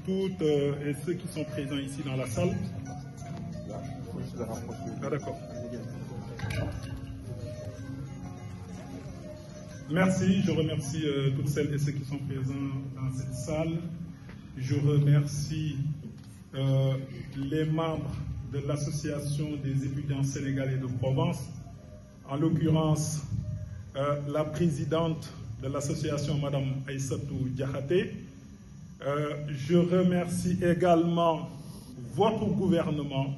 toutes et ceux qui sont présents ici dans la salle. Ah, d'accord. Merci, je remercie toutes celles et ceux qui sont présents dans cette salle. Je remercie les membres de l'Association des étudiants sénégalais de Provence, en l'occurrence la présidente de l'association, Madame Aïssatou Diakhaté. Je remercie également votre gouvernement,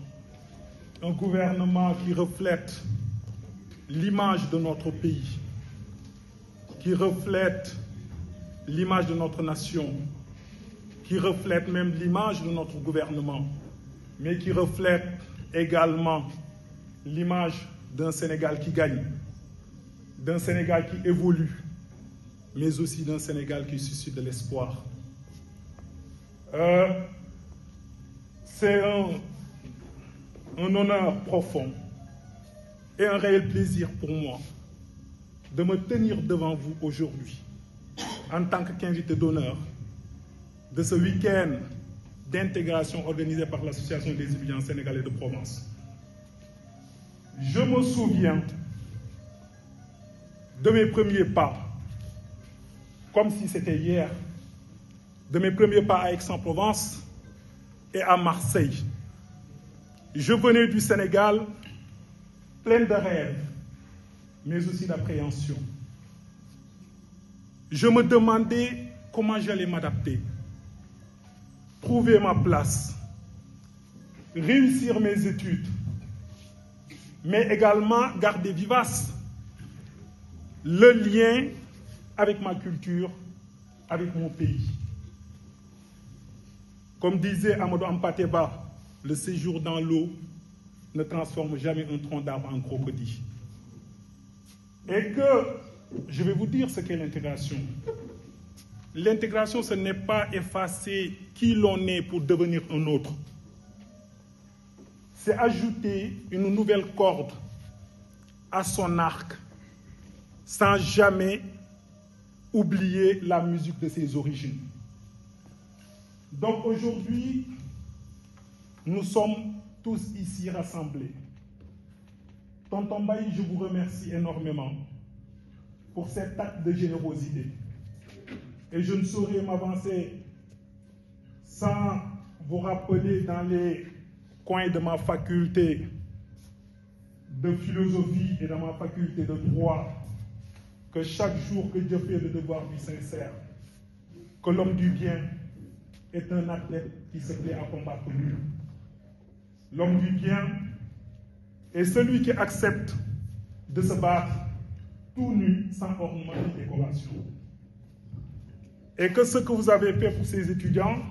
un gouvernement qui reflète l'image de notre pays, qui reflète l'image de notre nation, qui reflète même l'image de notre gouvernement, mais qui reflète également l'image d'un Sénégal qui gagne, d'un Sénégal qui évolue, mais aussi d'un Sénégal qui suscite de l'espoir. C'est un honneur profond et un réel plaisir pour moi de me tenir devant vous aujourd'hui en tant qu'invité d'honneur de ce week-end d'intégration organisé par l'Association des étudiants sénégalais de Provence. Je me souviens de mes premiers pas, comme si c'était hier, de mes premiers pas à Aix-en-Provence et à Marseille. Je venais du Sénégal plein de rêves, mais aussi d'appréhension. Je me demandais comment j'allais m'adapter, trouver ma place, réussir mes études, mais également garder vivace le lien avec ma culture, avec mon pays. Comme disait Amadou Hampâté-Bâ, le séjour dans l'eau ne transforme jamais un tronc d'arbre en crocodile. Et que, je vais vous dire ce qu'est l'intégration. L'intégration, ce n'est pas effacer qui l'on est pour devenir un autre. C'est ajouter une nouvelle corde à son arc sans jamais oublier la musique de ses origines. Donc aujourd'hui, nous sommes tous ici rassemblés. Tonton Baye, je vous remercie énormément pour cet acte de générosité. Et je ne saurais m'avancer sans vous rappeler dans les coins de ma faculté de philosophie et dans ma faculté de droit que chaque jour que Dieu fait le devoir du sincère, que l'homme du bien est un athlète qui se plaît à combattre nu. L'homme du bien est celui qui accepte de se battre tout nu, sans ornement ni décoration. Et que ce que vous avez fait pour ces étudiants,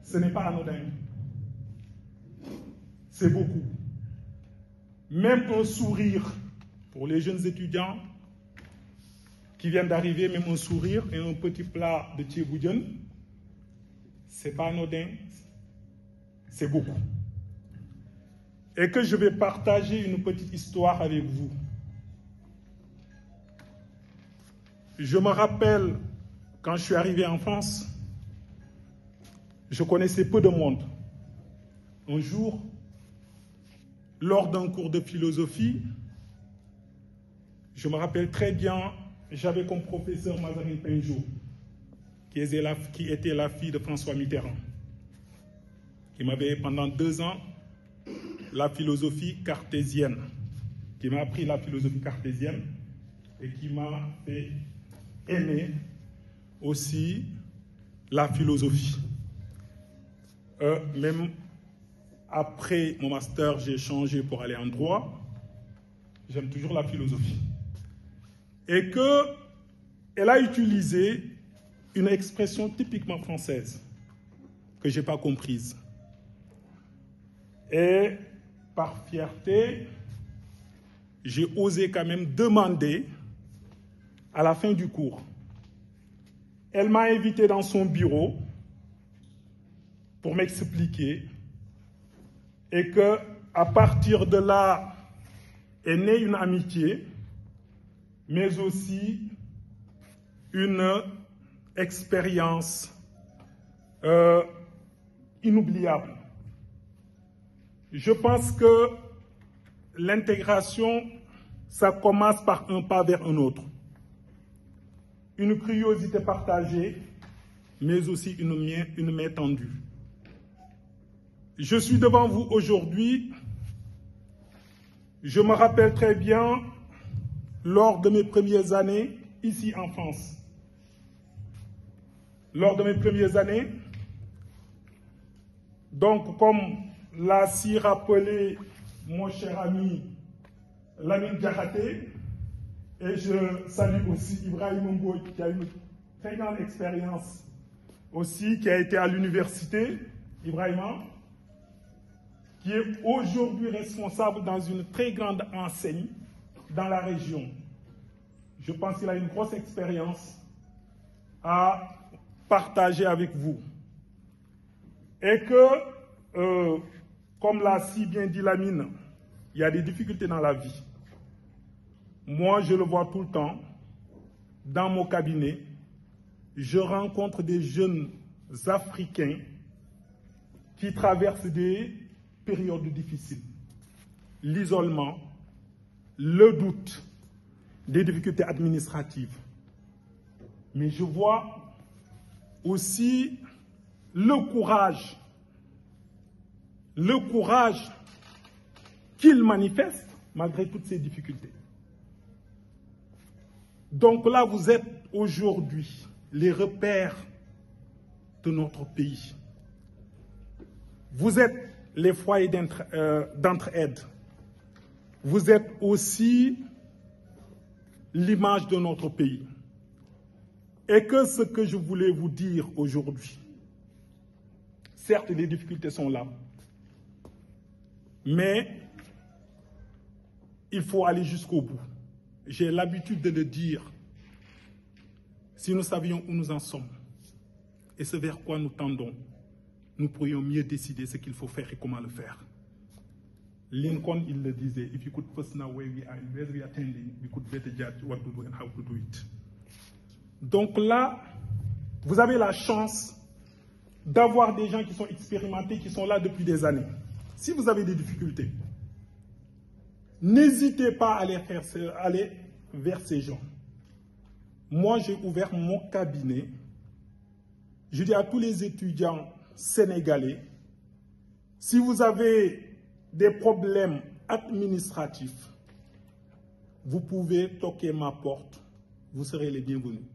ce n'est pas anodin. C'est beaucoup. Même un sourire pour les jeunes étudiants qui viennent d'arriver, même un sourire et un petit plat de thieboudian, c'est pas anodin, c'est beaucoup. Et que je vais partager une petite histoire avec vous. Je me rappelle, quand je suis arrivé en France, je connaissais peu de monde. Un jour, lors d'un cours de philosophie, je me rappelle très bien, j'avais comme professeur Mazarine Pinjot, qui était la fille de François Mitterrand, qui m'avait pendant 2 ans la philosophie cartésienne, qui m'a appris la philosophie cartésienne et qui m'a fait aimer aussi la philosophie. Même après mon master, j'ai changé pour aller en droit. J'aime toujours la philosophie. Et qu'elle a utilisé une expression typiquement française que je n'ai pas comprise. Et par fierté, j'ai osé quand même demander à la fin du cours. Elle m'a invité dans son bureau pour m'expliquer et qu'à partir de là est née une amitié, mais aussi une expérience inoubliable. Je pense que l'intégration, ça commence par un pas vers un autre. Une curiosité partagée, mais aussi une main tendue. Je suis devant vous aujourd'hui. Je me rappelle très bien, lors de mes premières années, ici en France. Lors de mes premières années, donc comme l'a si rappelé mon cher ami Lamine Diakhaté, et je salue aussi Ibrahim Mboy qui a une très grande expérience aussi, qui a été à l'université, Ibrahima, qui est aujourd'hui responsable dans une très grande enseigne dans la région. Je pense qu'il a une grosse expérience à partager avec vous. Et que, comme l'a si bien dit Lamine, il y a des difficultés dans la vie. Moi, je le vois tout le temps. Dans mon cabinet, je rencontre des jeunes Africains qui traversent des périodes difficiles. L'isolement, le doute, des difficultés administratives. Mais je vois aussi le courage qu'ils manifestent malgré toutes ces difficultés. Donc là, vous êtes aujourd'hui les repères de notre pays. Vous êtes les foyers d'entraide. Vous êtes aussi l'image de notre pays. Et que ce que je voulais vous dire aujourd'hui, certes, les difficultés sont là, mais il faut aller jusqu'au bout. J'ai l'habitude de le dire. Si nous savions où nous en sommes et ce vers quoi nous tendons, nous pourrions mieux décider ce qu'il faut faire et comment le faire. Lincoln, il le disait, if you could first know where we are attending, we could better judge what to do and how to do it. Donc là, vous avez la chance d'avoir des gens qui sont expérimentés, qui sont là depuis des années. Si vous avez des difficultés, n'hésitez pas à aller vers ces gens. Moi, j'ai ouvert mon cabinet. Je dis à tous les étudiants sénégalais, si vous avez des problèmes administratifs, vous pouvez toquer ma porte. Vous serez les bienvenus.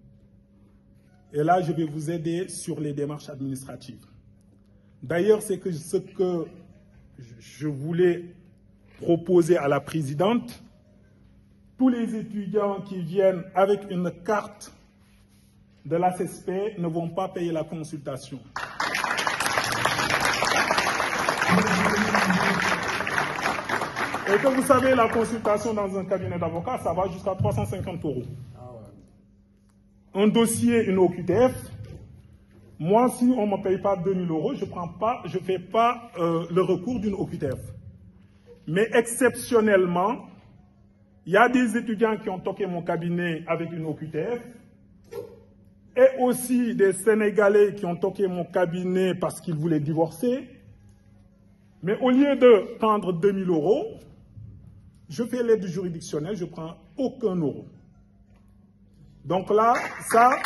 Et là, je vais vous aider sur les démarches administratives. D'ailleurs, c'est ce que je voulais proposer à la présidente. Tous les étudiants qui viennent avec une carte de la CSP ne vont pas payer la consultation. Et que vous savez, la consultation dans un cabinet d'avocat, ça va jusqu'à 350 €. Un dossier, une OQTF, moi, si on ne me paye pas 2000 €, je ne fais pas le recours d'une OQTF. Mais exceptionnellement, il y a des étudiants qui ont toqué mon cabinet avec une OQTF et aussi des Sénégalais qui ont toqué mon cabinet parce qu'ils voulaient divorcer. Mais au lieu de prendre 2000 €, je fais l'aide juridictionnelle, je ne prends aucun euro. Donc là, ça,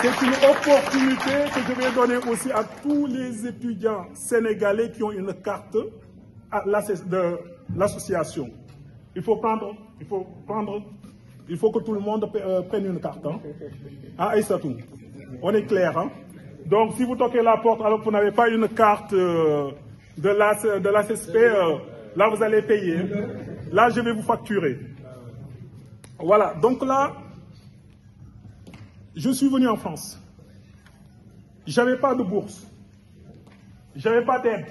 c'est une opportunité que je vais donner aussi à tous les étudiants sénégalais qui ont une carte de l'association. Il faut que tout le monde prenne une carte. Hein? Ah, et ça tout. On est clair. Hein? Donc, si vous toquez la porte alors que vous n'avez pas une carte de la CSP, là, vous allez payer. Là, je vais vous facturer. Voilà. Donc là, je suis venu en France. Je n'avais pas de bourse. Je n'avais pas d'aide.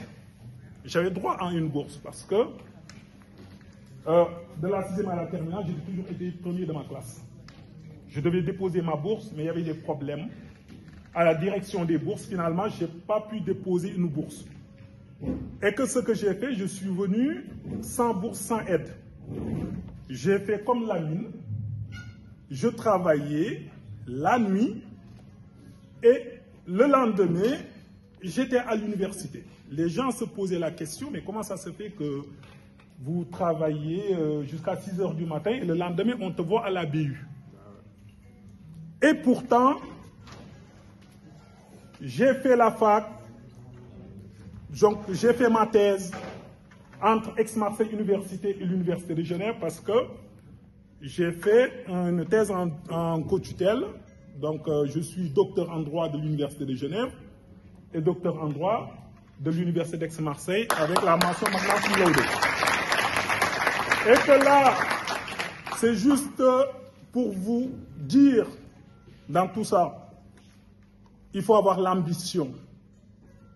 J'avais droit à une bourse parce que de la 6e à la terminale, j'ai toujours été premier de ma classe. Je devais déposer ma bourse, mais il y avait des problèmes. À la direction des bourses, finalement, je n'ai pas pu déposer une bourse. Et que ce que j'ai fait, je suis venu sans bourse, sans aide. J'ai fait comme Lamine. je travaillais la nuit et le lendemain, j'étais à l'université. Les gens se posaient la question, mais comment ça se fait que vous travaillez jusqu'à 6 heures du matin et le lendemain, on te voit à la BU? Et pourtant, j'ai fait la fac, donc j'ai fait ma thèse entre Aix-Marseille Université et l'Université de Genève parce que j'ai fait une thèse en co-tutelle. Donc je suis docteur en droit de l'Université de Genève et docteur en droit de l'Université d'Aix-Marseille avec la mention magnum cum laude. Et que là, c'est juste pour vous dire dans tout ça, il faut avoir l'ambition,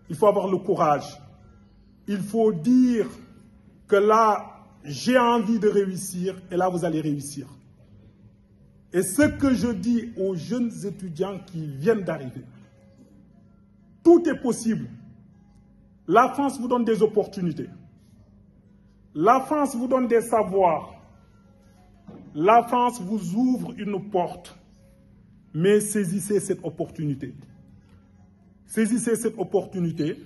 il faut avoir le courage, il faut dire que là, j'ai envie de réussir et là, vous allez réussir. Et ce que je dis aux jeunes étudiants qui viennent d'arriver, tout est possible. La France vous donne des opportunités. La France vous donne des savoirs. La France vous ouvre une porte. Mais saisissez cette opportunité. Saisissez cette opportunité.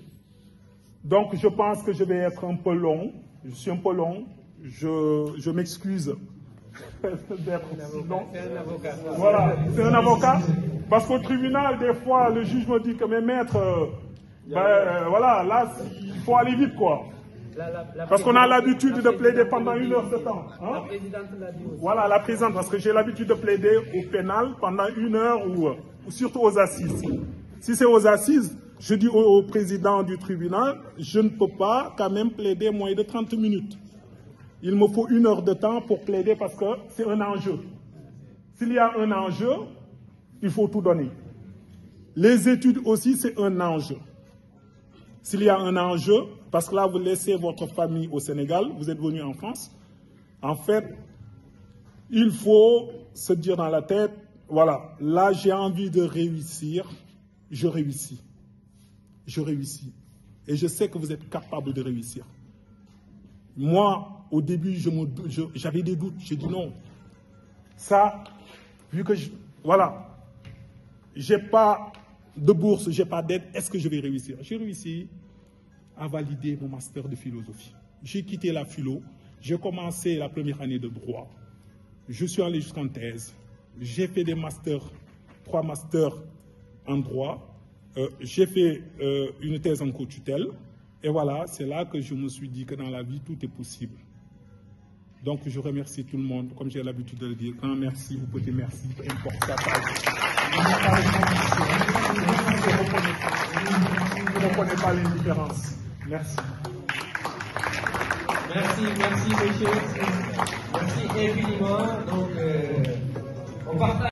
Donc, je pense que je vais être un peu long. Je suis un peu long. Je m'excuse d'être si long. C'est un avocat. Voilà, c'est un avocat. Parce qu'au tribunal, des fois, le juge me dit que mes maîtres, voilà, là, il faut aller vite, quoi. Parce qu'on a l'habitude de plaider pendant 1 heure de temps. Hein? La présidente l'a dit aussi. Voilà, la présidente, parce que j'ai l'habitude de plaider au pénal pendant 1 heure ou surtout aux assises. Si c'est aux assises, je dis au président du tribunal, je ne peux pas quand même plaider moins de 30 minutes. Il me faut 1 heure de temps pour plaider parce que c'est un enjeu. S'il y a un enjeu, il faut tout donner. Les études aussi, c'est un enjeu. S'il y a un enjeu, parce que là, vous laissez votre famille au Sénégal, vous êtes venu en France, en fait, il faut se dire dans la tête, voilà, là, j'ai envie de réussir, je réussis. Je réussis. Et je sais que vous êtes capable de réussir. Moi, au début, j'avais des doutes. J'ai dit non. Ça, vu que voilà, j'ai pas de bourse, j'ai pas d'aide, est-ce que je vais réussir? J'ai réussi à valider mon master de philosophie. J'ai quitté la philo, j'ai commencé la première année de droit. Je suis allé jusqu'en thèse. J'ai fait des masters, 3 masters en droit. J'ai fait une thèse en co-tutelle. Et voilà, c'est là que je me suis dit que dans la vie, tout est possible. Donc, je remercie tout le monde, comme j'ai l'habitude de le dire. Un merci ou petit merci, peu importe ça. Je ne reconnais pas l'indifférence. Merci. Merci, monsieur. Merci infiniment. Donc, on partage.